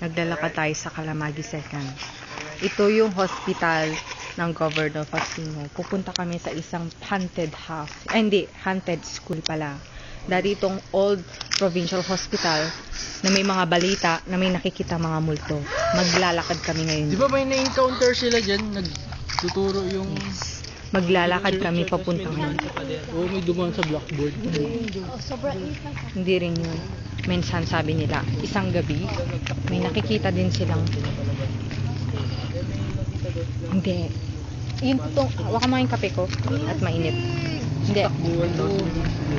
Naglalakad tayo sa Kalamagi 2nd. Ito yung hospital ng Governor Faustino. Pupunta kami sa isang haunted house. Haunted school pala. Dari itong old provincial hospital na may mga balita na may nakikita mga multo. Maglalakad kami ngayon. Di ba may na-encounter sila dyan? Nagtuturo yung... Yes. Maglalakad kami papunta ngayon. Oo, may dumaan sa blackboard. Hindi rin yun. Minsan sabi nila, isang gabi, may nakikita din silang... Hindi. Yun itong, waka mo yung kape ko at mainit. Hindi. Takbuhan daw.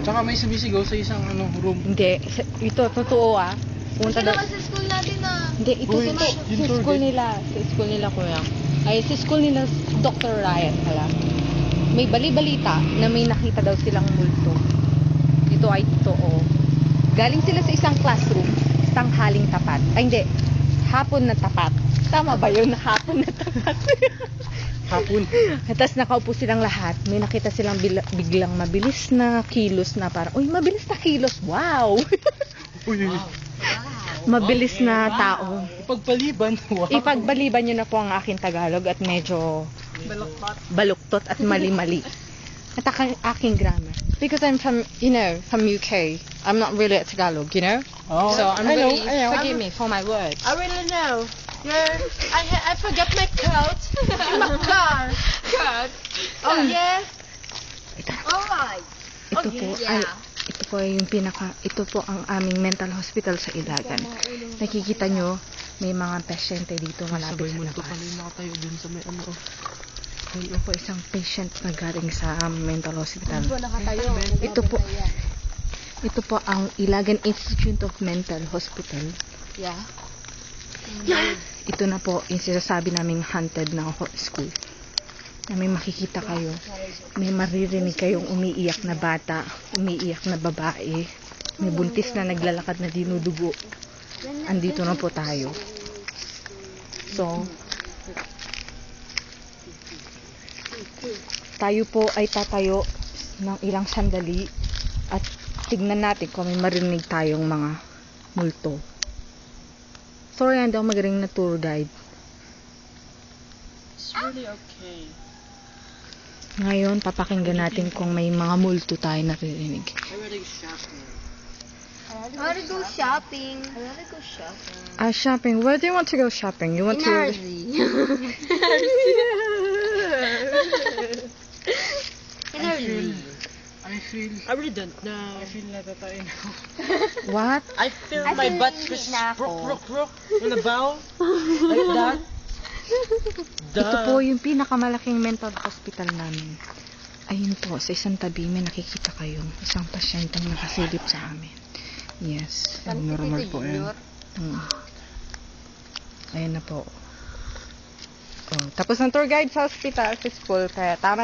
Tsaka may sumisigaw sa isang room. Hindi. Ito, totoo ah. Punta daw. Sa school natin na. Hindi, ito Uy, sa school nila. Sa school nila, kuya. Ay, sa school nila, Dr. Ryan pala. May bali-balita na may nakita daw silang multo. Ito ay totoo. Galing sila sa isang classroom, tanghaling tapat. Ay, hindi. Hapon na tapat. Tama ba yun? Hapon na tapat. Hapon. Tapos nakaupo silang lahat. May nakita silang biglang mabilis na kilos na parang, uy, mabilis na kilos. Wow! Uy, Mabilis na tao. ipagpaliban. Wow. Ipagbaliban nyo na po ang aking Tagalog at medyo baluktot at mali-mali. At aking grammar. Because I'm from, from UK. I'm not really a Tagalog, Oh, So I'm I know, really, I know. forgive me for my words. I really know. I forgot my coat in my car. Coat. Oh yeah. Alright. Ito po ay ito po ang aming mental hospital sa Ilagan. Nakikita nyo, may mga pasyente dito malapit sa labas. Tayo dun sa may Ito po isang patient na galing sa mental hospital. Ito po ang Ilagan Institute of Mental Hospital. Yeah. Ito na po yung sinasabi naming haunted na school. Na may makikita kayo, may maririnig kayong umiiyak na bata, umiiyak na babae, may buntis na naglalakad na dinudugo. Andito na po tayo. So, tayo po ay tatayo ng ilang sandali at tignan natin kung may marinig tayong mga multo. Sorry, hindi ako magaling na tour guide. It's really okay. Ngayon, papakinggan natin kung may mga multo tayo naririnig. I wanna go shopping. Shopping. Where do you want to go shopping? You want to... I really don't know. I feel natatay na ako. What? I feel my butt was rock in the bow. Like that. Ito po yung pinakamalaking mental hospital namin. Ayun po, sa isang tabi may nakikita kayong isang pasyenteng nakasilip sa amin. Yes. Normal po yan. Ayun na po. Oh, tapos ng tour guide sa hospital, sa school, kaya tama